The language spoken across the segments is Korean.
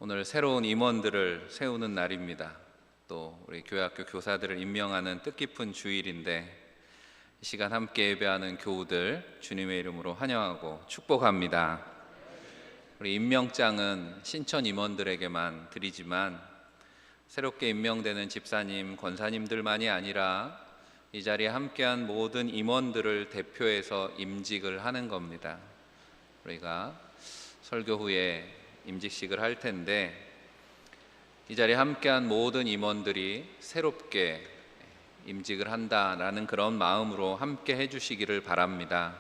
오늘 새로운 임원들을 세우는 날입니다. 또 우리 교회학교 교사들을 임명하는 뜻깊은 주일인데 이 시간 함께 예배하는 교우들 주님의 이름으로 환영하고 축복합니다. 우리 임명장은 신천 임원들에게만 드리지만 새롭게 임명되는 집사님, 권사님들만이 아니라 이 자리에 함께한 모든 임원들을 대표해서 임직을 하는 겁니다. 우리가 설교 후에 임직식을 할 텐데 이 자리에 함께한 모든 임원들이 새롭게 임직을 한다라는 그런 마음으로 함께 해주시기를 바랍니다.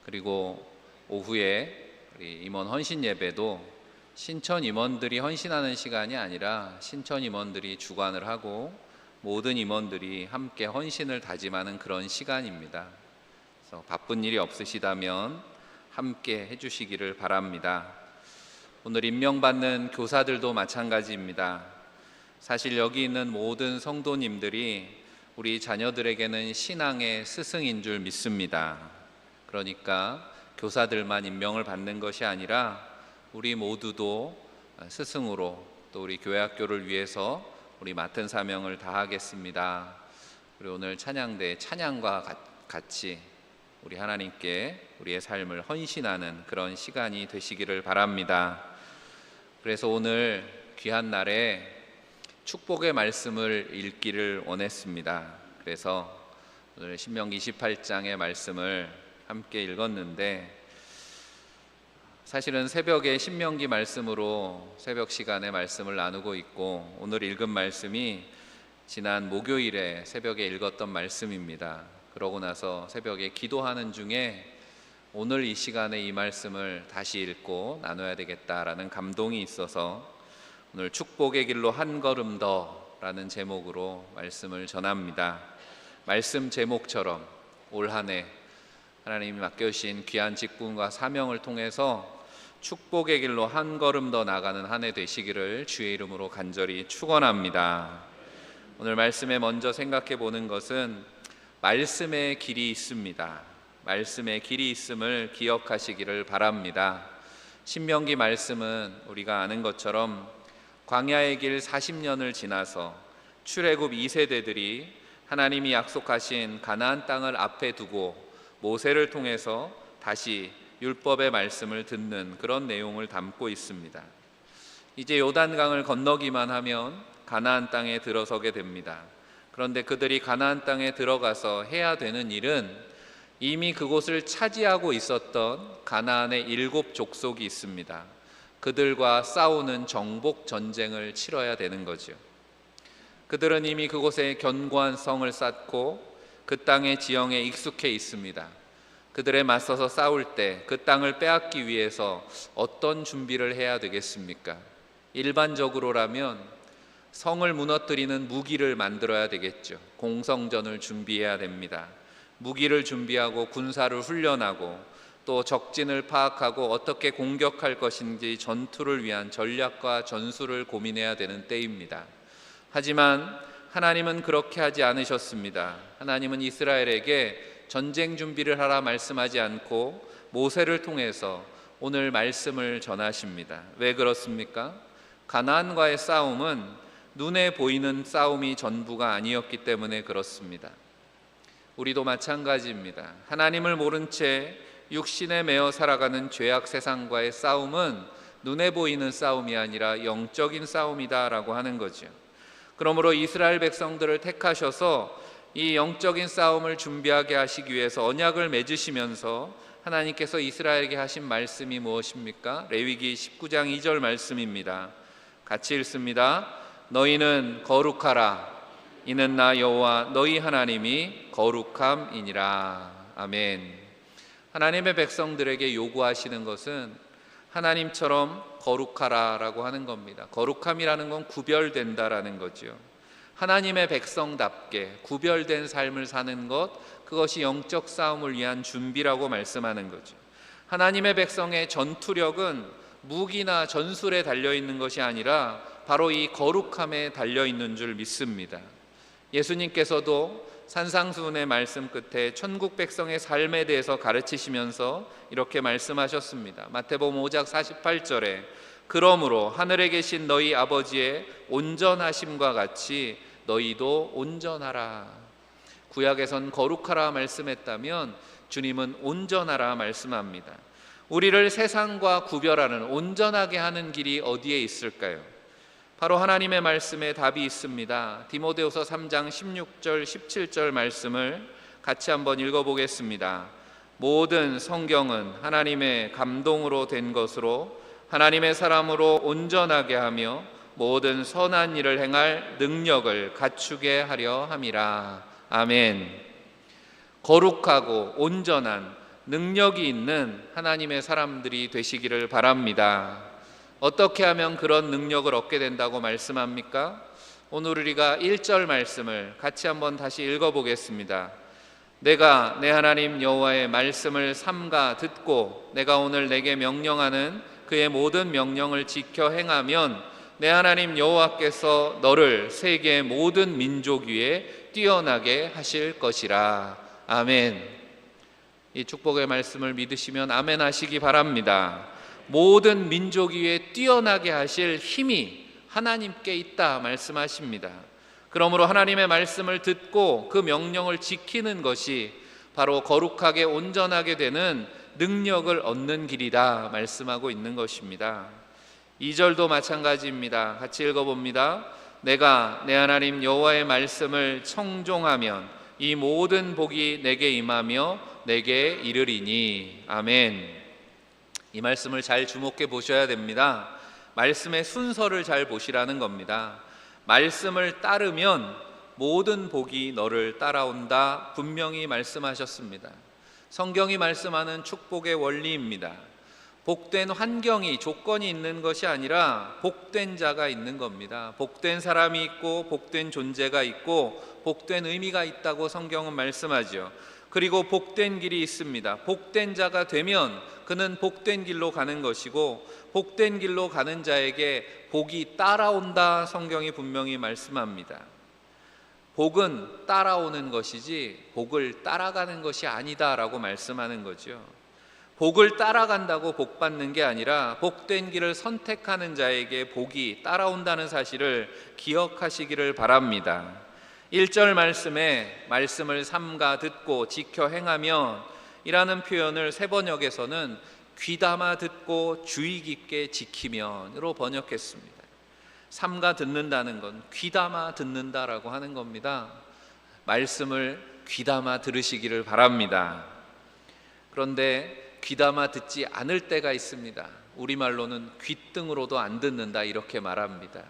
그리고 오후에 우리 임원 헌신 예배도 신천 임원들이 헌신하는 시간이 아니라 신천 임원들이 주관을 하고 모든 임원들이 함께 헌신을 다짐하는 그런 시간입니다. 그래서 바쁜 일이 없으시다면 함께 해주시기를 바랍니다. 오늘 임명받는 교사들도 마찬가지입니다. 사실 여기 있는 모든 성도님들이 우리 자녀들에게는 신앙의 스승인 줄 믿습니다. 그러니까 교사들만 임명을 받는 것이 아니라 우리 모두도 스승으로 또 우리 교회학교를 위해서 우리 맡은 사명을 다하겠습니다. 우리 오늘 찬양대 찬양과 같이 우리 하나님께 우리의 삶을 헌신하는 그런 시간이 되시기를 바랍니다. 그래서 오늘 귀한 날에 축복의 말씀을 읽기를 원했습니다. 그래서 오늘 신명기 28장의 말씀을 함께 읽었는데 사실은 새벽에 신명기 말씀으로 새벽 시간에 말씀을 나누고 있고 오늘 읽은 말씀이 지난 목요일에 새벽에 읽었던 말씀입니다. 그러고 나서 새벽에 기도하는 중에 오늘 이 시간에 이 말씀을 다시 읽고 나눠야 되겠다라는 감동이 있어서 오늘 축복의 길로 한 걸음 더 라는 제목으로 말씀을 전합니다. 말씀 제목처럼 올 한 해 하나님이 맡겨주신 귀한 직분과 사명을 통해서 축복의 길로 한 걸음 더 나가는 한 해 되시기를 주의 이름으로 간절히 축원합니다. 오늘 말씀에 먼저 생각해 보는 것은 말씀의 길이 있습니다. 말씀의 길이 있음을 기억하시기를 바랍니다. 신명기 말씀은 우리가 아는 것처럼 광야의 길 40년을 지나서 출애굽 2세대들이 하나님이 약속하신 가나안 땅을 앞에 두고 모세를 통해서 다시 율법의 말씀을 듣는 그런 내용을 담고 있습니다. 이제 요단강을 건너기만 하면 가나안 땅에 들어서게 됩니다. 그런데 그들이 가나안 땅에 들어가서 해야 되는 일은 이미 그곳을 차지하고 있었던 가나안의 7 족속이 있습니다. 그들과 싸우는 정복 전쟁을 치러야 되는 거죠. 그들은 이미 그곳에 견고한 성을 쌓고 그 땅의 지형에 익숙해 있습니다. 그들에 맞서서 싸울 때 그 땅을 빼앗기 위해서 어떤 준비를 해야 되겠습니까? 일반적으로라면 성을 무너뜨리는 무기를 만들어야 되겠죠. 공성전을 준비해야 됩니다. 무기를 준비하고 군사를 훈련하고 또 적진을 파악하고 어떻게 공격할 것인지 전투를 위한 전략과 전술을 고민해야 되는 때입니다. 하지만 하나님은 그렇게 하지 않으셨습니다. 하나님은 이스라엘에게 전쟁 준비를 하라 말씀하지 않고 모세를 통해서 오늘 말씀을 전하십니다. 왜 그렇습니까? 가나안과의 싸움은 눈에 보이는 싸움이 전부가 아니었기 때문에 그렇습니다. 우리도 마찬가지입니다. 하나님을 모른 채 육신에 매어 살아가는 죄악 세상과의 싸움은 눈에 보이는 싸움이 아니라 영적인 싸움이다라고 하는 거죠. 그러므로 이스라엘 백성들을 택하셔서 이 영적인 싸움을 준비하게 하시기 위해서 언약을 맺으시면서 하나님께서 이스라엘에게 하신 말씀이 무엇입니까? 레위기 19장 2절 말씀입니다. 같이 읽습니다. 너희는 거룩하라. 이는 나 여호와 너희 하나님이 거룩함이니라. 아멘. 하나님의 백성들에게 요구하시는 것은 하나님처럼 거룩하라라고 하는 겁니다. 거룩함이라는 건 구별된다라는 거죠. 하나님의 백성답게 구별된 삶을 사는 것, 그것이 영적 싸움을 위한 준비라고 말씀하는 거죠. 하나님의 백성의 전투력은 무기나 전술에 달려있는 것이 아니라 바로 이 거룩함에 달려있는 줄 믿습니다. 예수님께서도 산상수훈의 말씀 끝에 천국 백성의 삶에 대해서 가르치시면서 이렇게 말씀하셨습니다. 마태복음 5장 48절에 그러므로 하늘에 계신 너희 아버지의 온전하심과 같이 너희도 온전하라. 구약에선 거룩하라 말씀했다면 주님은 온전하라 말씀합니다. 우리를 세상과 구별하는 온전하게 하는 길이 어디에 있을까요? 바로 하나님의 말씀에 답이 있습니다. 디모데후서 3장 16절 17절 말씀을 같이 한번 읽어보겠습니다. 모든 성경은 하나님의 감동으로 된 것으로 하나님의 사람으로 온전하게 하며 모든 선한 일을 행할 능력을 갖추게 하려 함이라. 아멘. 거룩하고 온전한 능력이 있는 하나님의 사람들이 되시기를 바랍니다. 어떻게 하면 그런 능력을 얻게 된다고 말씀합니까? 오늘 우리가 1절 말씀을 같이 한번 다시 읽어보겠습니다. 내가 내 하나님 여호와의 말씀을 삼가 듣고 내가 오늘 내게 명령하는 그의 모든 명령을 지켜 행하면 내 하나님 여호와께서 너를 세계의 모든 민족 위에 뛰어나게 하실 것이라. 아멘. 이 축복의 말씀을 믿으시면 아멘 하시기 바랍니다. 모든 민족 위에 뛰어나게 하실 힘이 하나님께 있다 말씀하십니다. 그러므로 하나님의 말씀을 듣고 그 명령을 지키는 것이 바로 거룩하게 온전하게 되는 능력을 얻는 길이다 말씀하고 있는 것입니다. 2절도 마찬가지입니다. 같이 읽어봅니다. 내가 내 하나님 여호와의 말씀을 청종하면 이 모든 복이 내게 임하며 내게 이르리니. 아멘. 이 말씀을 잘 주목해 보셔야 됩니다. 말씀의 순서를 잘 보시라는 겁니다. 말씀을 따르면 모든 복이 너를 따라온다 분명히 말씀하셨습니다. 성경이 말씀하는 축복의 원리입니다. 복된 환경이 조건이 있는 것이 아니라 복된 자가 있는 겁니다. 복된 사람이 있고 복된 존재가 있고 복된 의미가 있다고 성경은 말씀하죠. 그리고 복된 길이 있습니다. 복된 자가 되면 그는 복된 길로 가는 것이고 복된 길로 가는 자에게 복이 따라온다 성경이 분명히 말씀합니다. 복은 따라오는 것이지 복을 따라가는 것이 아니다라고 말씀하는 거죠. 복을 따라간다고 복 받는 게 아니라 복된 길을 선택하는 자에게 복이 따라온다는 사실을 기억하시기를 바랍니다. 1절 말씀에 말씀을 삼가 듣고 지켜 행하면 이라는 표현을 세번역에서는 귀담아 듣고 주의 깊게 지키면으로 번역했습니다. 삼가 듣는다는 건 귀담아 듣는다라고 하는 겁니다. 말씀을 귀담아 들으시기를 바랍니다. 그런데 귀담아 듣지 않을 때가 있습니다. 우리말로는 귓등으로도 안 듣는다 이렇게 말합니다.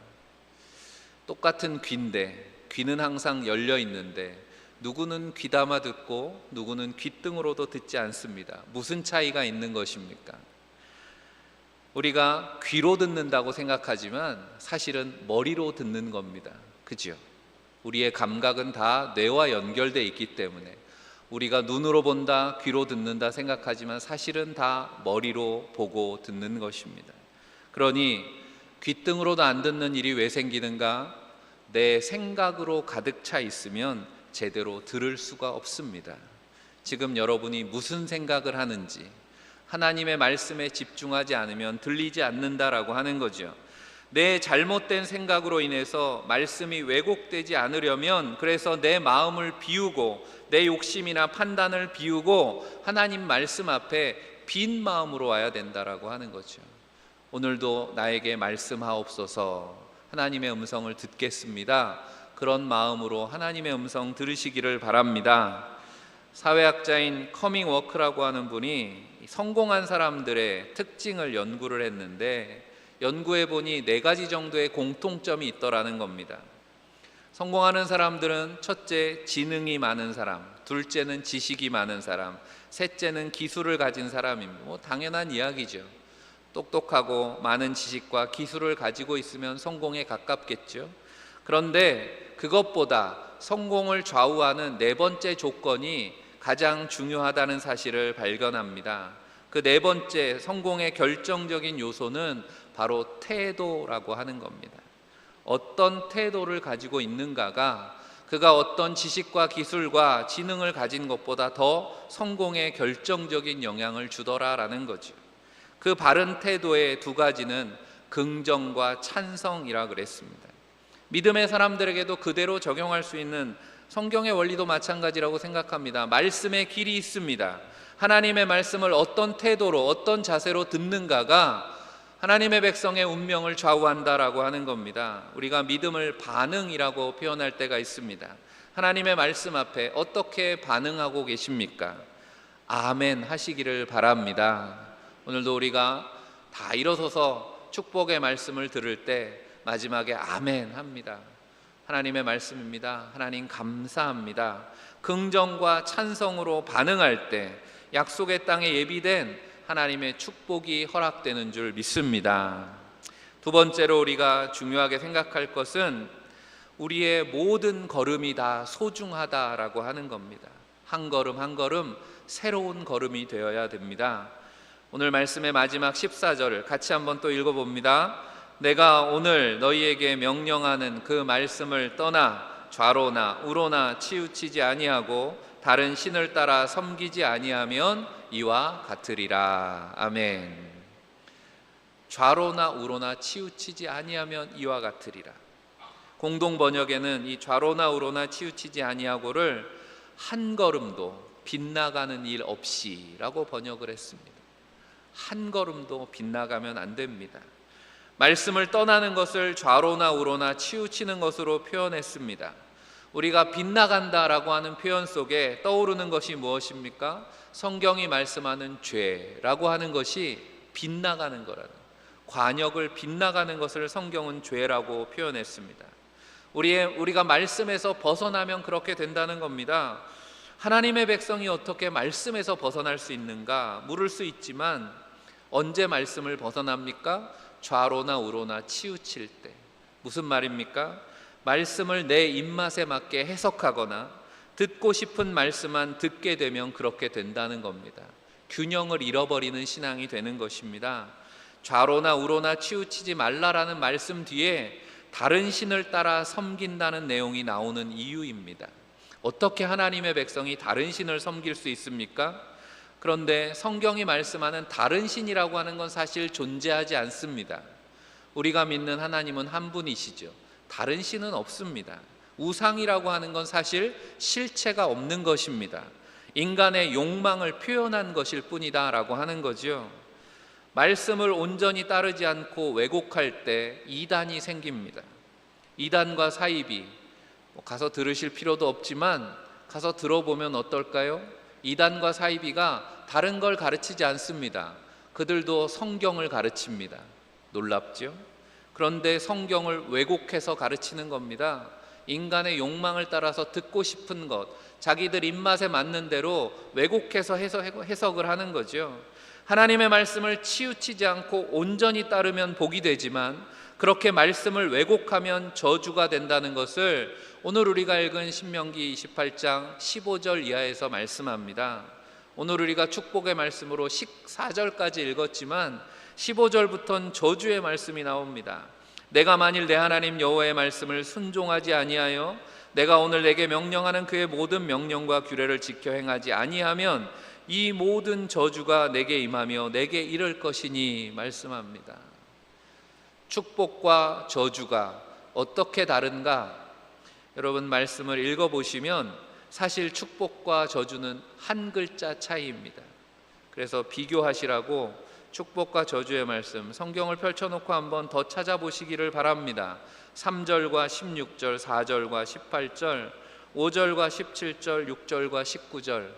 똑같은 귀인데 귀는 항상 열려 있는데 누구는 귀담아 듣고 누구는 귓등으로도 듣지 않습니다. 무슨 차이가 있는 것입니까? 우리가 귀로 듣는다고 생각하지만 사실은 머리로 듣는 겁니다. 그죠? 우리의 감각은 다 뇌와 연결되어 있기 때문에 우리가 눈으로 본다, 귀로 듣는다 생각하지만 사실은 다 머리로 보고 듣는 것입니다. 그러니 귓등으로도 안 듣는 일이 왜 생기는가? 내 생각으로 가득 차 있으면 제대로 들을 수가 없습니다. 지금 여러분이 무슨 생각을 하는지 하나님의 말씀에 집중하지 않으면 들리지 않는다라고 하는 거죠. 내 잘못된 생각으로 인해서 말씀이 왜곡되지 않으려면 그래서 내 마음을 비우고 내 욕심이나 판단을 비우고 하나님 말씀 앞에 빈 마음으로 와야 된다라고 하는 거죠. 오늘도 나에게 말씀하옵소서, 하나님의 음성을 듣겠습니다. 그런 마음으로 하나님의 음성 들으시기를 바랍니다. 사회학자인 커밍 워크라고 하는 분이 성공한 사람들의 특징을 연구를 했는데 연구해 보니 4가지 정도의 공통점이 있더라는 겁니다. 성공하는 사람들은 첫째, 지능이 많은 사람, 둘째는 지식이 많은 사람, 셋째는 기술을 가진 사람입니다. 당연한 이야기죠. 똑똑하고 많은 지식과 기술을 가지고 있으면 성공에 가깝겠죠. 그런데 그것보다 성공을 좌우하는 4번째 조건이 가장 중요하다는 사실을 발견합니다. 그 4번째 성공의 결정적인 요소는 바로 태도라고 하는 겁니다. 어떤 태도를 가지고 있는가가 그가 어떤 지식과 기술과 지능을 가진 것보다 더 성공에 결정적인 영향을 주더라라는 거죠. 그 바른 태도의 2가지는 긍정과 찬성이라 그랬습니다. 믿음의 사람들에게도 그대로 적용할 수 있는 성경의 원리도 마찬가지라고 생각합니다. 말씀의 길이 있습니다. 하나님의 말씀을 어떤 태도로, 어떤 자세로 듣는가가 하나님의 백성의 운명을 좌우한다라고 하는 겁니다. 우리가 믿음을 반응이라고 표현할 때가 있습니다. 하나님의 말씀 앞에 어떻게 반응하고 계십니까? 아멘 하시기를 바랍니다. 오늘도 우리가 다 일어서서 축복의 말씀을 들을 때 마지막에 아멘 합니다. 하나님의 말씀입니다. 하나님 감사합니다. 긍정과 찬성으로 반응할 때 약속의 땅에 예비된 하나님의 축복이 허락되는 줄 믿습니다. 두 번째로 우리가 중요하게 생각할 것은 우리의 모든 걸음이 다 소중하다라고 하는 겁니다. 한 걸음 한 걸음 새로운 걸음이 되어야 됩니다. 오늘 말씀의 마지막 14절을 같이 한번 또 읽어봅니다. 내가 오늘 너희에게 명령하는 그 말씀을 떠나 좌로나 우로나 치우치지 아니하고 다른 신을 따라 섬기지 아니하면 이와 같으리라. 아멘. 좌로나 우로나 치우치지 아니하면 이와 같으리라. 공동 번역에는 이 좌로나 우로나 치우치지 아니하고를 한 걸음도 빗나가는 일 없이라고 번역을 했습니다. 한 걸음도 빗나가면 안 됩니다. 말씀을 떠나는 것을 좌로나 우로나 치우치는 것으로 표현했습니다. 우리가 빗나간다라고 하는 표현 속에 떠오르는 것이 무엇입니까? 성경이 말씀하는 죄라고 하는 것이 빗나가는 거라는, 관역을 빗나가는 것을 성경은 죄라고 표현했습니다. 우리가 말씀에서 벗어나면 그렇게 된다는 겁니다. 하나님의 백성이 어떻게 말씀에서 벗어날 수 있는가 물을 수 있지만 언제 말씀을 벗어납니까? 좌로나 우로나 치우칠 때. 무슨 말입니까? 말씀을 내 입맛에 맞게 해석하거나 듣고 싶은 말씀만 듣게 되면 그렇게 된다는 겁니다. 균형을 잃어버리는 신앙이 되는 것입니다. 좌로나 우로나 치우치지 말라라는 말씀 뒤에 다른 신을 따라 섬긴다는 내용이 나오는 이유입니다. 어떻게 하나님의 백성이 다른 신을 섬길 수 있습니까? 그런데 성경이 말씀하는 다른 신이라고 하는 건 사실 존재하지 않습니다. 우리가 믿는 하나님은 한 분이시죠. 다른 신은 없습니다. 우상이라고 하는 건 사실 실체가 없는 것입니다. 인간의 욕망을 표현한 것일 뿐이다 라고 하는 거죠. 말씀을 온전히 따르지 않고 왜곡할 때 이단이 생깁니다. 이단과 사이비, 가서 들으실 필요도 없지만 가서 들어보면 어떨까요? 이단과 사이비가 다른 걸 가르치지 않습니다. 그들도 성경을 가르칩니다. 놀랍죠? 그런데 성경을 왜곡해서 가르치는 겁니다. 인간의 욕망을 따라서 듣고 싶은 것, 자기들 입맛에 맞는 대로 왜곡해서 해석을 하는 거죠. 하나님의 말씀을 치우치지 않고 온전히 따르면 복이 되지만 그렇게 말씀을 왜곡하면 저주가 된다는 것을 오늘 우리가 읽은 신명기 28장 15절 이하에서 말씀합니다. 오늘 우리가 축복의 말씀으로 14절까지 읽었지만 15절부터는 저주의 말씀이 나옵니다. 내가 만일 내 하나님 여호와의 말씀을 순종하지 아니하여 내가 오늘 내게 명령하는 그의 모든 명령과 규례를 지켜 행하지 아니하면 이 모든 저주가 내게 임하며 내게 이를 것이니 말씀합니다. 축복과 저주가 어떻게 다른가? 여러분 말씀을 읽어보시면 사실 축복과 저주는 한 글자 차이입니다. 그래서 비교하시라고 축복과 저주의 말씀 성경을 펼쳐놓고 한번 더 찾아보시기를 바랍니다. 3절과 16절, 4절과 18절, 5절과 17절, 6절과 19절.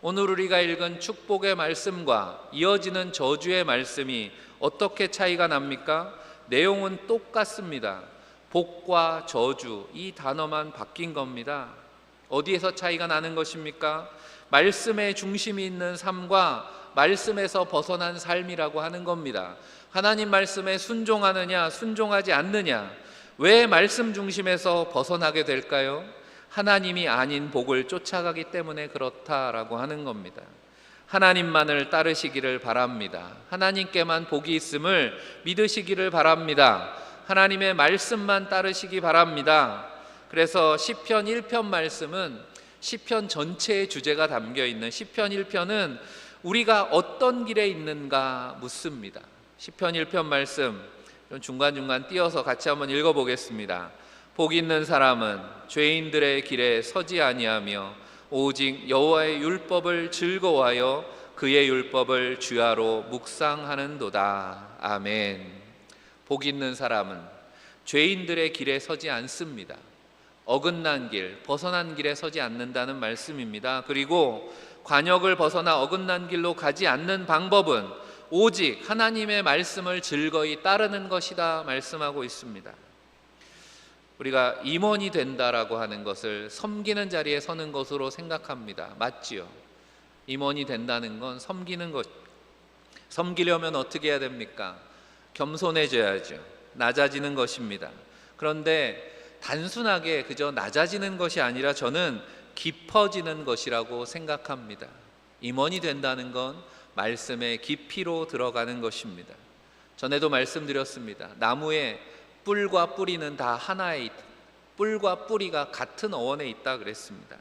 오늘 우리가 읽은 축복의 말씀과 이어지는 저주의 말씀이 어떻게 차이가 납니까? 내용은 똑같습니다. 복과 저주 이 단어만 바뀐 겁니다. 어디에서 차이가 나는 것입니까? 말씀의 중심이 있는 삶과 말씀에서 벗어난 삶이라고 하는 겁니다. 하나님 말씀에 순종하느냐 순종하지 않느냐. 왜 말씀 중심에서 벗어나게 될까요? 하나님이 아닌 복을 쫓아가기 때문에 그렇다라고 하는 겁니다. 하나님만을 따르시기를 바랍니다. 하나님께만 복이 있음을 믿으시기를 바랍니다. 하나님의 말씀만 따르시기 바랍니다. 그래서 시편 1편 말씀은 시편 전체의 주제가 담겨있는 시편 1편은 우리가 어떤 길에 있는가 묻습니다. 시편 1편 말씀 좀 중간중간 띄어서 같이 한번 읽어보겠습니다. 복 있는 사람은 죄인들의 길에 서지 아니하며 오직 여호와의 율법을 즐거워하여 그의 율법을 주야로 묵상하는도다. 아멘. 복 있는 사람은 죄인들의 길에 서지 않습니다. 어긋난 길, 벗어난 길에 서지 않는다는 말씀입니다. 그리고 관역을 벗어나 어긋난 길로 가지 않는 방법은 오직 하나님의 말씀을 즐거이 따르는 것이다 말씀하고 있습니다. 우리가 임원이 된다라고 하는 것을 섬기는 자리에 서는 것으로 생각합니다. 맞지요? 임원이 된다는 건 섬기는 것. 섬기려면 어떻게 해야 됩니까? 겸손해져야죠. 낮아지는 것입니다. 그런데 단순하게 그저 낮아지는 것이 아니라 저는 깊어지는 것이라고 생각합니다. 임원이 된다는 건 말씀의 깊이로 들어가는 것입니다. 전에도 말씀드렸습니다. 나무에 뿔과 뿌리는 다 하나에 있다. 뿔과 뿌리가 같은 어원에 있다 그랬습니다.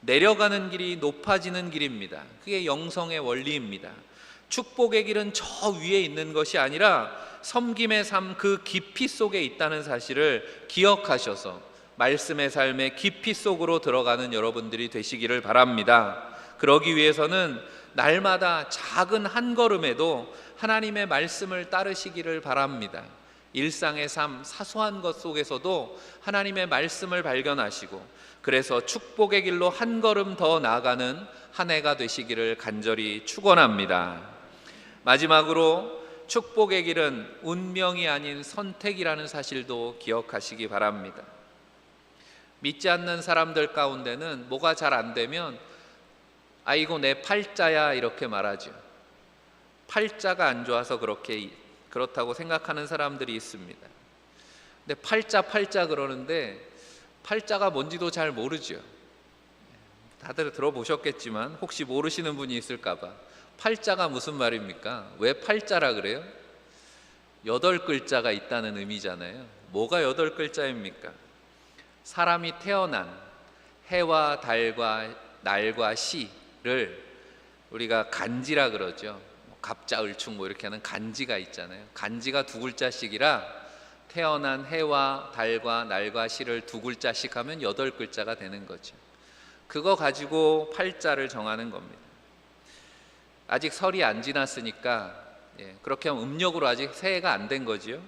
내려가는 길이 높아지는 길입니다. 그게 영성의 원리입니다. 축복의 길은 저 위에 있는 것이 아니라 섬김의 삶 그 깊이 속에 있다는 사실을 기억하셔서 말씀의 삶의 깊이 속으로 들어가는 여러분들이 되시기를 바랍니다. 그러기 위해서는 날마다 작은 한 걸음에도 하나님의 말씀을 따르시기를 바랍니다. 일상의 삶 사소한 것 속에서도 하나님의 말씀을 발견하시고 그래서 축복의 길로 한 걸음 더 나아가는 한 해가 되시기를 간절히 축원합니다. 마지막으로 축복의 길은 운명이 아닌 선택이라는 사실도 기억하시기 바랍니다. 믿지 않는 사람들 가운데는 뭐가 잘 안 되면 아이고 내 팔자야 이렇게 말하죠. 팔자가 안 좋아서 그렇다고 생각하는 사람들이 있습니다. 근데 팔자 그러는데 팔자가 뭔지도 잘 모르죠. 다들 들어보셨겠지만 혹시 모르시는 분이 있을까 봐. 팔자가 무슨 말입니까? 왜 팔자라 그래요? 8글자가 있다는 의미잖아요. 뭐가 8글자입니까? 사람이 태어난 해와 달과 날과 시를 우리가 간지라 그러죠. 갑자을충 이렇게 하는 간지가 있잖아요. 간지가 2글자씩이라 태어난 해와 달과 날과 시를 2글자씩 하면 8글자가 되는 거죠. 그거 가지고 팔자를 정하는 겁니다. 아직 설이 안 지났으니까 그렇게 하면 음력으로 아직 새해가 안 된 거지요.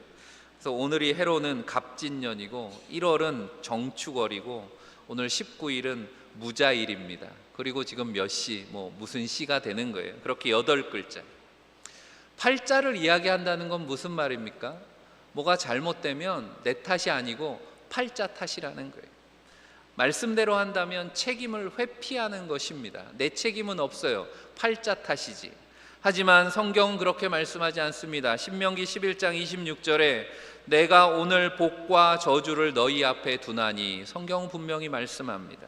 그래서 오늘이 해로는 갑진년이고 1월은 정축월이고 오늘 19일은 무자일입니다. 그리고 지금 몇 시, 무슨 시가 되는 거예요. 그렇게 8글자. 팔자를 이야기한다는 건 무슨 말입니까? 뭐가 잘못되면 내 탓이 아니고 팔자 탓이라는 거예요. 말씀대로 한다면 책임을 회피하는 것입니다. 내 책임은 없어요. 팔자 탓이지. 하지만 성경은 그렇게 말씀하지 않습니다. 신명기 11장 26절에 내가 오늘 복과 저주를 너희 앞에 두나니 성경은 분명히 말씀합니다.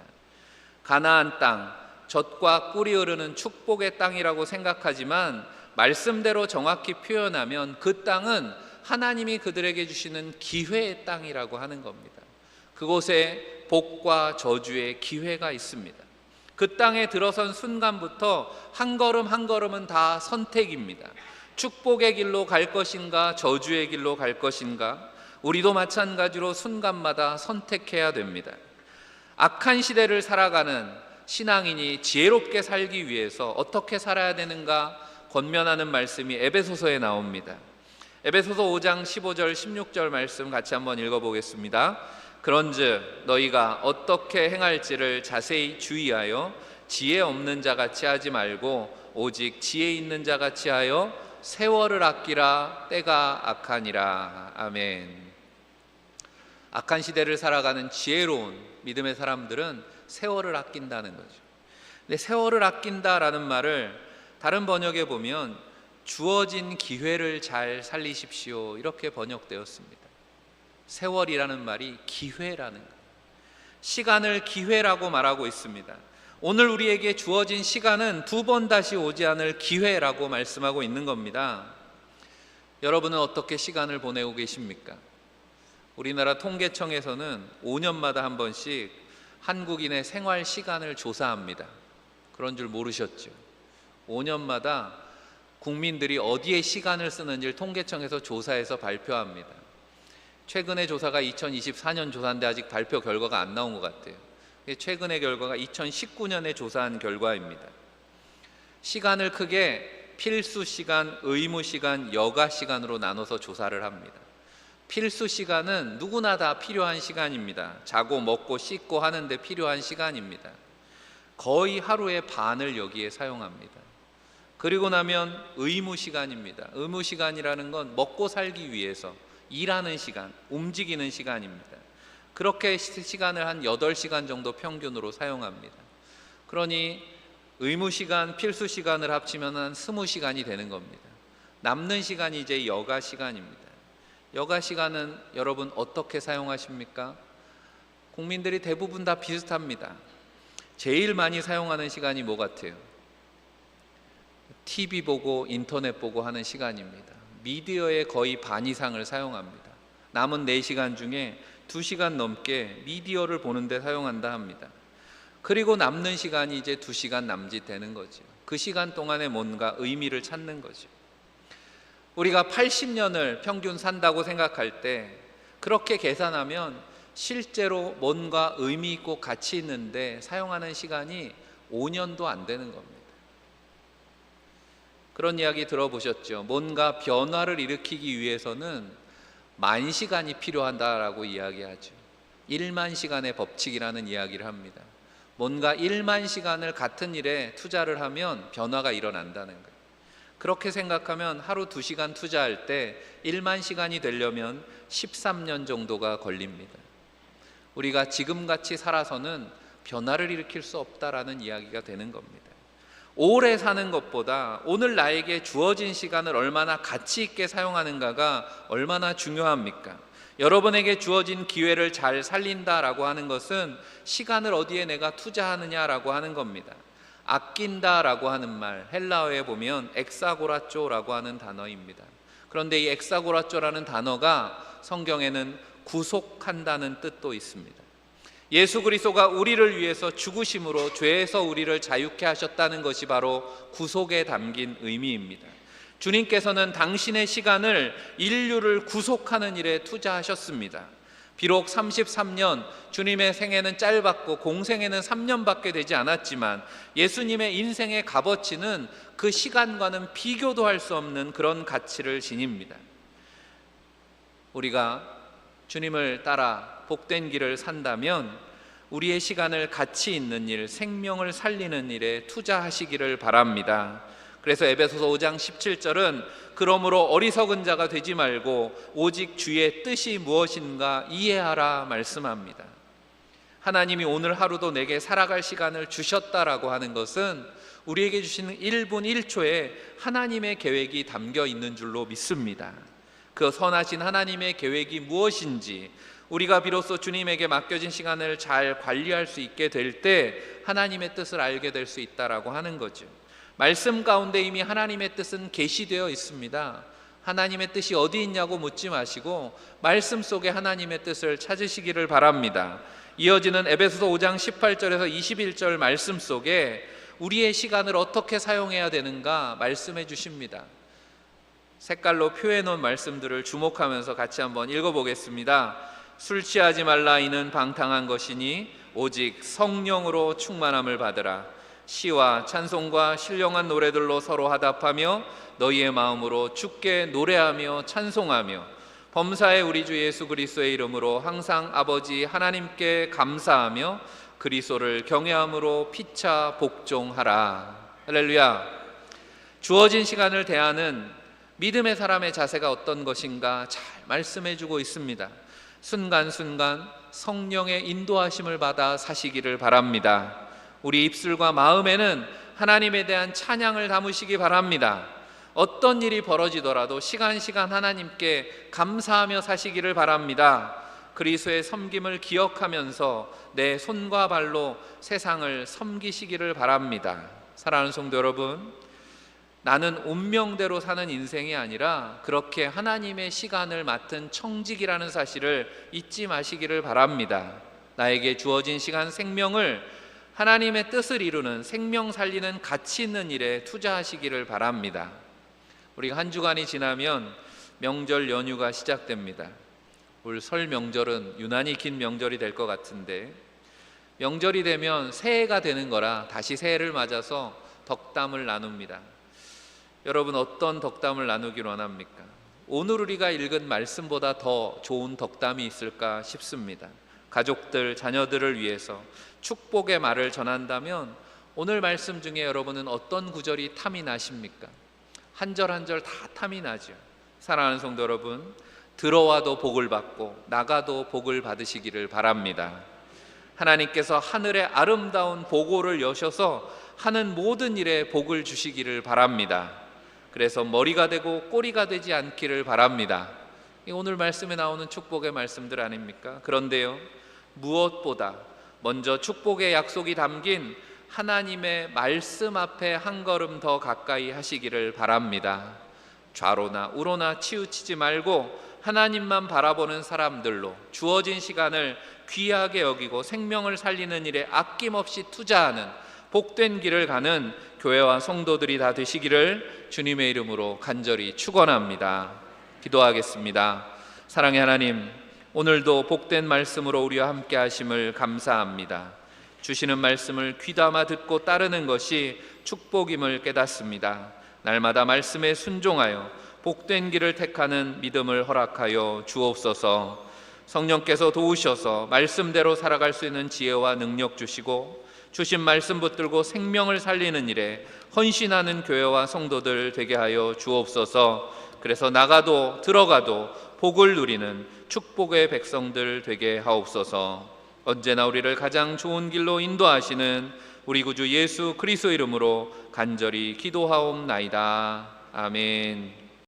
가나안 땅, 젖과 꿀이 흐르는 축복의 땅이라고 생각하지만 말씀대로 정확히 표현하면 그 땅은 하나님이 그들에게 주시는 기회의 땅이라고 하는 겁니다. 그곳에 복과 저주의 기회가 있습니다. 그 땅에 들어선 순간부터 한 걸음 한 걸음은 다 선택입니다. 축복의 길로 갈 것인가 저주의 길로 갈 것인가, 우리도 마찬가지로 순간마다 선택해야 됩니다. 악한 시대를 살아가는 신앙인이 지혜롭게 살기 위해서 어떻게 살아야 되는가 권면하는 말씀이 에베소서에 나옵니다. 에베소서 5장 15절 16절 말씀 같이 한번 읽어보겠습니다. 그런즉 너희가 어떻게 행할지를 자세히 주의하여 지혜 없는 자같이 하지 말고 오직 지혜 있는 자같이 하여 세월을 아끼라. 때가 악하니라. 아멘. 악한 시대를 살아가는 지혜로운 믿음의 사람들은 세월을 아낀다는 거죠. 근데 세월을 아낀다라는 말을 다른 번역에 보면 주어진 기회를 잘 살리십시오 이렇게 번역되었습니다. 세월이라는 말이 기회라는 것, 시간을 기회라고 말하고 있습니다. 오늘 우리에게 주어진 시간은 2번 다시 오지 않을 기회라고 말씀하고 있는 겁니다. 여러분은 어떻게 시간을 보내고 계십니까? 우리나라 통계청에서는 5년마다 한 번씩 한국인의 생활 시간을 조사합니다. 그런 줄 모르셨죠? 5년마다 국민들이 어디에 시간을 쓰는지를 통계청에서 조사해서 발표합니다. 최근의 조사가 2024년 조사인데 아직 발표 결과가 안 나온 것 같아요. 최근의 결과가 2019년에 조사한 결과입니다. 시간을 크게 필수 시간, 의무 시간, 여가 시간으로 나눠서 조사를 합니다. 필수 시간은 누구나 다 필요한 시간입니다. 자고 먹고 씻고 하는데 필요한 시간입니다. 거의 하루의 반을 여기에 사용합니다. 그리고 나면 의무 시간입니다. 의무 시간이라는 건 먹고 살기 위해서 일하는 시간, 움직이는 시간입니다. 그렇게 시간을 한 8시간 정도 평균으로 사용합니다. 그러니 의무 시간, 필수 시간을 합치면 한 20시간이 되는 겁니다. 남는 시간이 이제 여가 시간입니다. 여가 시간은 여러분 어떻게 사용하십니까? 국민들이 대부분 다 비슷합니다. 제일 많이 사용하는 시간이 뭐 같아요? TV 보고 인터넷 보고 하는 시간입니다. 미디어의 거의 반 이상을 사용합니다. 남은 4시간 중에 2시간 넘게 미디어를 보는데 사용한다 합니다. 그리고 남는 시간이 이제 2시간 남짓 되는 거죠. 그 시간 동안에 뭔가 의미를 찾는 거죠. 우리가 80년을 평균 산다고 생각할 때 그렇게 계산하면 실제로 뭔가 의미 있고 가치 있는데 사용하는 시간이 5년도 안 되는 겁니다. 그런 이야기 들어보셨죠? 뭔가 변화를 일으키기 위해서는 10,000시간이 필요하다라고 이야기하죠. 10,000시간의 법칙이라는 이야기를 합니다. 뭔가 10,000시간을 같은 일에 투자를 하면 변화가 일어난다는 거예요. 그렇게 생각하면 하루 2시간 투자할 때 10,000시간이 되려면 13년 정도가 걸립니다. 우리가 지금같이 살아서는 변화를 일으킬 수 없다라는 이야기가 되는 겁니다. 오래 사는 것보다 오늘 나에게 주어진 시간을 얼마나 가치 있게 사용하는가가 얼마나 중요합니까? 여러분에게 주어진 기회를 잘 살린다라고 하는 것은 시간을 어디에 내가 투자하느냐라고 하는 겁니다. 아낀다라고 하는 말, 헬라어에 보면 엑사고라쪼라고 하는 단어입니다. 그런데 이 엑사고라쪼라는 단어가 성경에는 구속한다는 뜻도 있습니다. 예수 그리스도가 우리를 위해서 죽으심으로 죄에서 우리를 자유케 하셨다는 것이 바로 구속에 담긴 의미입니다. 주님께서는 당신의 시간을 인류를 구속하는 일에 투자하셨습니다. 비록 33년, 주님의 생애는 짧았고 공생애는 3년밖에 되지 않았지만 예수님의 인생의 값어치는 그 시간과는 비교도 할 수 없는 그런 가치를 지닙니다. 우리가 주님을 따라 복된 길을 산다면 우리의 시간을 가치 있는 일, 생명을 살리는 일에 투자하시기를 바랍니다. 그래서 에베소서 5장 17절은 그러므로 어리석은 자가 되지 말고 오직 주의 뜻이 무엇인가 이해하라 말씀합니다. 하나님이 오늘 하루도 내게 살아갈 시간을 주셨다라고 하는 것은 우리에게 주시는 1분 1초에 하나님의 계획이 담겨 있는 줄로 믿습니다. 그 선하신 하나님의 계획이 무엇인지 우리가 비로소 주님에게 맡겨진 시간을 잘 관리할 수 있게 될 때 하나님의 뜻을 알게 될 수 있다라고 하는 거죠. 말씀 가운데 이미 하나님의 뜻은 계시되어 있습니다. 하나님의 뜻이 어디 있냐고 묻지 마시고 말씀 속에 하나님의 뜻을 찾으시기를 바랍니다. 이어지는 에베소서 5장 18절에서 21절 말씀 속에 우리의 시간을 어떻게 사용해야 되는가 말씀해 주십니다. 색깔로 표해 놓은 말씀들을 주목하면서 같이 한번 읽어보겠습니다. 술 취하지 말라 이는 방탕한 것이니 오직 성령으로 충만함을 받으라. 시와 찬송과 신령한 노래들로 서로 화답하며 너희의 마음으로 주께 노래하며 찬송하며 범사의 우리 주 예수 그리스도의 이름으로 항상 아버지 하나님께 감사하며 그리스도를 경외함으로 피차 복종하라. 할렐루야. 주어진 시간을 대하는 믿음의 사람의 자세가 어떤 것인가 잘 말씀해 주고 있습니다. 순간순간 성령의 인도하심을 받아 사시기를 바랍니다. 우리 입술과 마음에는 하나님에 대한 찬양을 담으시기 바랍니다. 어떤 일이 벌어지더라도 시간 하나님께 감사하며 사시기를 바랍니다. 그리스도의 섬김을 기억하면서 내 손과 발로 세상을 섬기시기를 바랍니다. 사랑하는 성도 여러분, 나는 운명대로 사는 인생이 아니라 그렇게 하나님의 시간을 맡은 청직이라는 사실을 잊지 마시기를 바랍니다. 나에게 주어진 시간, 생명을 하나님의 뜻을 이루는 생명 살리는 가치 있는 일에 투자하시기를 바랍니다. 우리가 한 주간이 지나면 명절 연휴가 시작됩니다. 올 설 명절은 유난히 긴 명절이 될 것 같은데, 명절이 되면 새해가 되는 거라 다시 새해를 맞아서 덕담을 나눕니다. 여러분, 어떤 덕담을 나누길 원합니까? 오늘 우리가 읽은 말씀보다 더 좋은 덕담이 있을까 싶습니다. 가족들, 자녀들을 위해서 축복의 말을 전한다면 오늘 말씀 중에 여러분은 어떤 구절이 탐이 나십니까? 한 절 한 절 다 탐이 나죠. 사랑하는 성도 여러분, 들어와도 복을 받고 나가도 복을 받으시기를 바랍니다. 하나님께서 하늘의 아름다운 보고를 여셔서 하는 모든 일에 복을 주시기를 바랍니다. 그래서 머리가 되고 꼬리가 되지 않기를 바랍니다. 오늘 말씀에 나오는 축복의 말씀들 아닙니까? 그런데요, 무엇보다 먼저 축복의 약속이 담긴 하나님의 말씀 앞에 한 걸음 더 가까이 하시기를 바랍니다. 좌로나 우로나 치우치지 말고 하나님만 바라보는 사람들로 주어진 시간을 귀하게 여기고 생명을 살리는 일에 아낌없이 투자하는 복된 길을 가는 교회와 성도들이 다 되시기를 주님의 이름으로 간절히 축원합니다. 기도하겠습니다. 사랑의 하나님, 오늘도 복된 말씀으로 우리와 함께 하심을 감사합니다. 주시는 말씀을 귀담아 듣고 따르는 것이 축복임을 깨닫습니다. 날마다 말씀에 순종하여 복된 길을 택하는 믿음을 허락하여 주옵소서. 성령께서 도우셔서 말씀대로 살아갈 수 있는 지혜와 능력 주시고 주신 말씀 붙들고 생명을 살리는 일에 헌신하는 교회와 성도들 되게 하여 주옵소서. 그래서 나가도 들어가도 복을 누리는 축복의 백성들 되게 하옵소서. 언제나 우리를 가장 좋은 길로 인도하시는 우리 구주 예수 그리스도 이름으로 간절히 기도하옵나이다. 아멘.